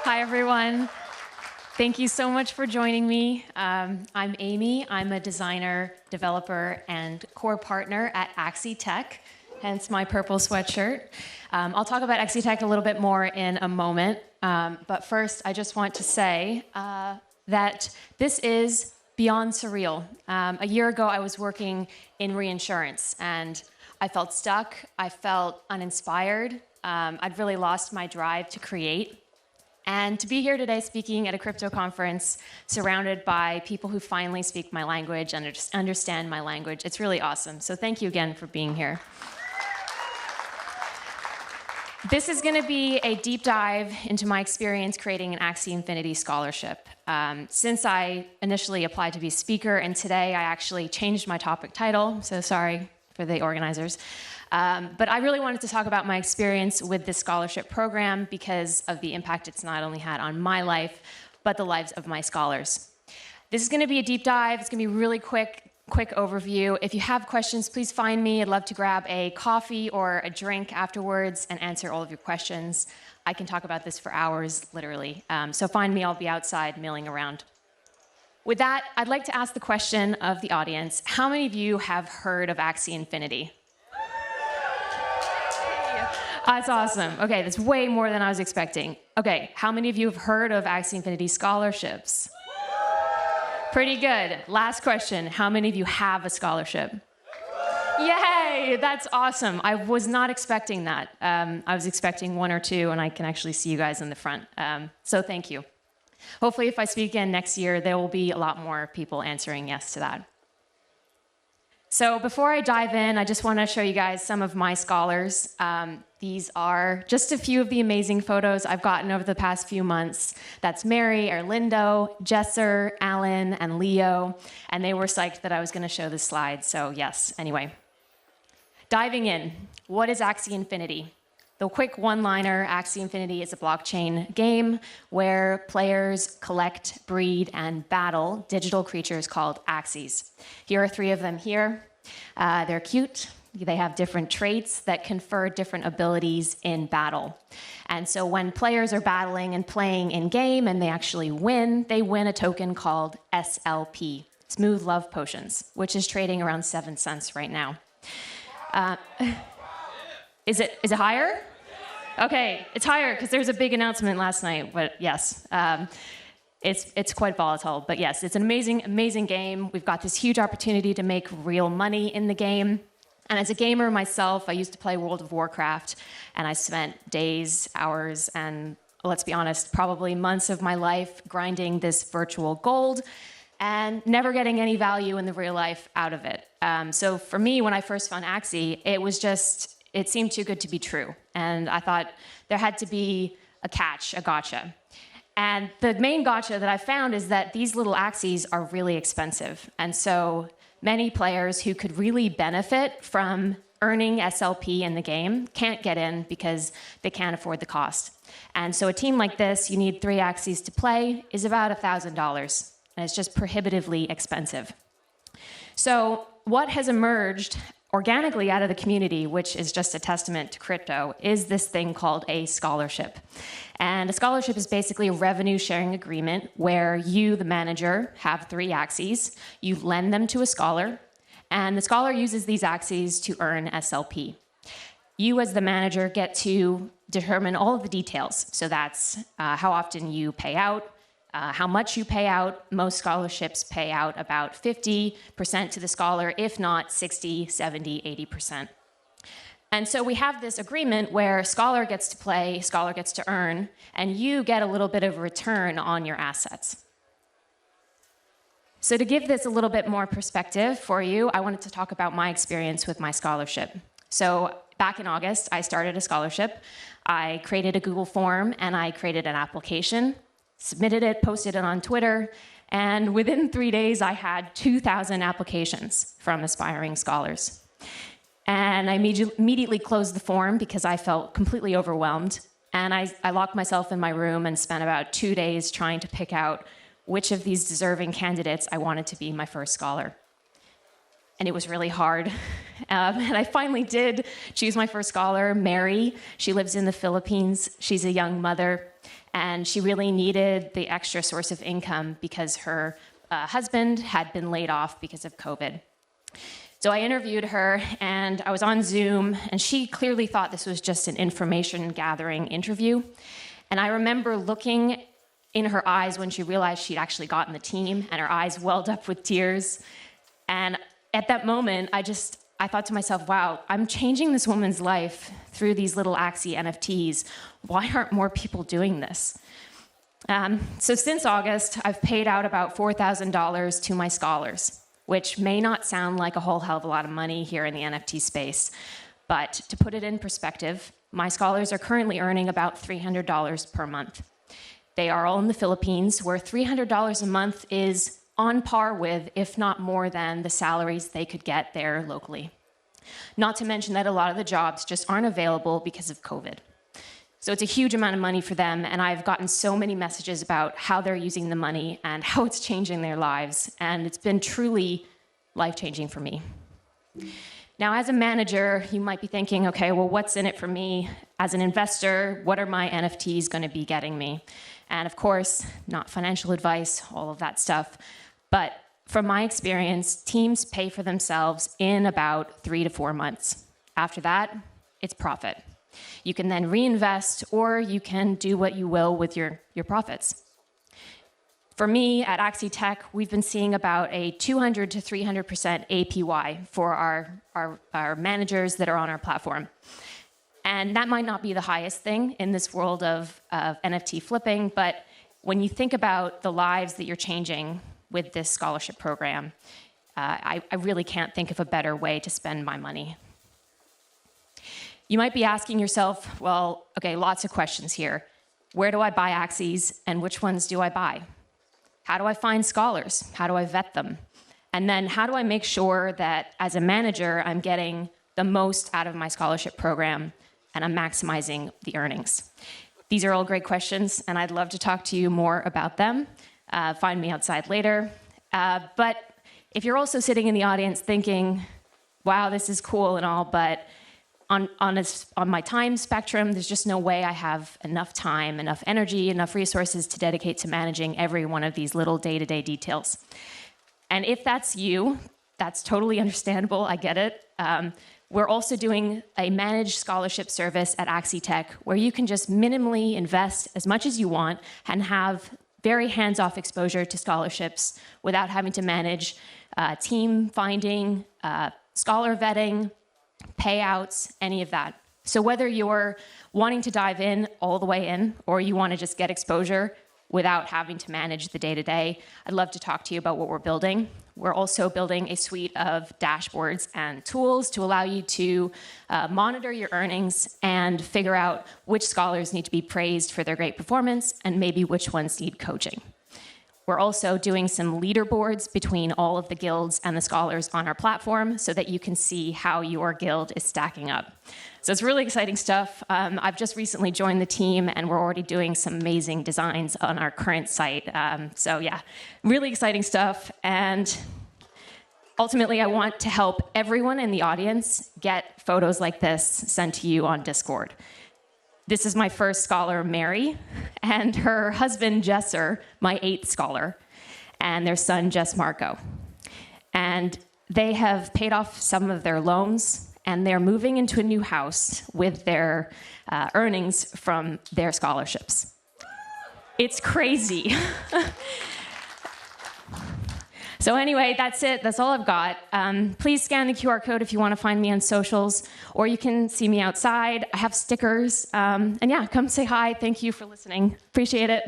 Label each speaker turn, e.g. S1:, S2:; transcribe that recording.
S1: Hi, everyone. Thank you so much for joining me. I'm Amy. I'm a designer, developer, and core partner at Axie Tech, hence my purple sweatshirt. I'll talk about Axie Tech a little bit more in a moment, but first I just want to say that this is beyond surreal. A year ago, I was working in reinsurance, and I felt stuck. I felt uninspired. I'd really lost my drive to create. And to be here today speaking at a crypto conference surrounded by people who finally speak my language and understand my language, it's really awesome. So thank you again for being here. This is going to be a deep dive into my experience creating an Axie Infinity scholarship. Since I initially applied to be a speaker, and today I actually changed my topic title, so sorry for the organizers. But I really wanted to talk about my experience with this scholarship program because of the impact it's not only had on my life, but the lives of my scholars. This is going to be a deep dive. It's going to be a really quick overview. If you have questions, please find me. I'd love to grab a coffee or a drink afterwards and answer all of your questions. I can talk about this for hours, literally. So find me. I'll be outside milling around. With that, I'd like to ask the question of the audience. How many of you have heard of Axie Infinity? That's awesome. Okay, that's way more than I was expecting. Okay, how many of you have heard of Axie Infinity scholarships? Pretty good. Last question. How many of you have a scholarship? Yay, that's awesome. I was not expecting that. I was expecting one or two, and I can actually see you guys in the front. So thank you. Hopefully, if I speak again next year, there will be a lot more people answering yes to that. So before I dive in, I just want to show you guys some of my scholars. These are just a few of the amazing photos I've gotten over the past few months. That's Mary, Erlindo, Jesser, Alan, and Leo. And they were psyched that I was going to show this slide, so yes, anyway. Diving in, what is Axie Infinity? The quick one-liner, Axie Infinity is a blockchain game where players collect, breed, and battle digital creatures called Axies. Here are three of them here. They're cute. They have different traits that confer different abilities in battle. And so when players are battling and playing in-game and they actually win, they win a token called SLP, Smooth Love Potions, which is trading around 7 cents right now. Is it higher? Okay, it's higher because there's a big announcement last night, but yes, it's quite volatile. But yes, it's an amazing game. We've got this huge opportunity to make real money in the game. And as a gamer myself, I used to play World of Warcraft, and I spent days, hours, and let's be honest, probably months of my life grinding this virtual gold and never getting any value in the real life out of it. So for me, when I first found Axie, it seemed too good to be true. And I thought there had to be a catch, a gotcha. And the main gotcha that I found is that these little Axies are really expensive. And so many players who could really benefit from earning SLP in the game can't get in because they can't afford the cost. And so a team like this, you need 3 Axies to play, is about $1,000. And it's just prohibitively expensive. So what has emerged organically out of the community, which is just a testament to crypto, is this thing called a scholarship. And a scholarship is basically a revenue sharing agreement where you, the manager, have 3 Axies, you lend them to a scholar, and the scholar uses these Axies to earn SLP. You, as the manager, get to determine all of the details. So that's how often you pay out, how much you pay out. Most scholarships pay out about 50% to the scholar, if not 60, 70, 80%. And so we have this agreement where scholar gets to play, scholar gets to earn, and you get a little bit of a return on your assets. So to give this a little bit more perspective for you, I wanted to talk about my experience with my scholarship. So back in August, I started a scholarship. I created a Google form, and I created an application, submitted it, posted it on Twitter, and within 3 days, I had 2,000 applications from aspiring scholars. And I immediately closed the form because I felt completely overwhelmed. And I locked myself in my room and spent about 2 days trying to pick out which of these deserving candidates I wanted to be my first scholar. and it was really hard. And I finally did choose my first scholar, Mary. She lives in the Philippines. She's a young mother, and she really needed the extra source of income because her husband had been laid off because of COVID. So I interviewed her, and I was on Zoom, and she clearly thought this was just an information gathering interview. And I remember looking in her eyes when she realized she'd actually gotten the team, and her eyes welled up with tears. And at that moment, I thought to myself, wow, I'm changing this woman's life through these little Axie NFTs. Why aren't more people doing this? So since August, I've paid out about $4,000 to my scholars, which may not sound like a whole hell of a lot of money here in the NFT space. But to put it in perspective, my scholars are currently earning about $300 per month. They are all in the Philippines, where $300 a month is on par with, if not more than, the salaries they could get there locally. Not to mention that a lot of the jobs just aren't available because of COVID. So it's a huge amount of money for them, and I've gotten so many messages about how they're using the money and how it's changing their lives, and it's been truly life-changing for me. Now, as a manager, you might be thinking, okay, well, what's in it for me? As an investor, what are my NFTs going to be getting me? And of course, not financial advice, all of that stuff, but from my experience, teams pay for themselves in about 3 to 4 months. After that, it's profit. You can then reinvest, or you can do what you will with your profits. For me, at Axie Tech, we've been seeing about a 200 to 300% APY for our managers that are on our platform. And that might not be the highest thing in this world of NFT flipping, but when you think about the lives that you're changing with this scholarship program, I really can't think of a better way to spend my money. You might be asking yourself, well, okay, lots of questions here. Where do I buy Axies, and which ones do I buy? How do I find scholars? How do I vet them? And then how do I make sure that as a manager, I'm getting the most out of my scholarship program and I'm maximizing the earnings? These are all great questions, and I'd love to talk to you more about them. Find me outside later. But if you're also sitting in the audience thinking, wow, this is cool and all, but on my time spectrum, there's just no way I have enough time, enough energy, enough resources to dedicate to managing every one of these little day-to-day details. And if that's you, that's totally understandable, I get it. We're also doing a managed scholarship service at Axie Tech where you can just minimally invest as much as you want and have very hands-off exposure to scholarships without having to manage team finding, scholar vetting, payouts, any of that. So whether you're wanting to dive in all the way in, or you want to just get exposure without having to manage the day-to-day, I'd love to talk to you about what we're building. We're also building a suite of dashboards and tools to allow you to monitor your earnings and figure out which scholars need to be praised for their great performance and maybe which ones need coaching. We're also doing some leaderboards between all of the guilds and the scholars on our platform so that you can see how your guild is stacking up. So it's really exciting stuff. I've just recently joined the team, and we're already doing some amazing designs on our current site. So yeah, really exciting stuff. And ultimately, I want to help everyone in the audience get photos like this sent to you on Discord. This is my first scholar, Mary, and her husband, Jesser, my 8th scholar, and their son, Jess Marco. And they have paid off some of their loans, and they're moving into a new house with their earnings from their scholarships. It's crazy. So anyway, that's it. That's all I've got. Please scan the QR code if you want to find me on socials, or you can see me outside. I have stickers. And yeah, come say hi. Thank you for listening. Appreciate it.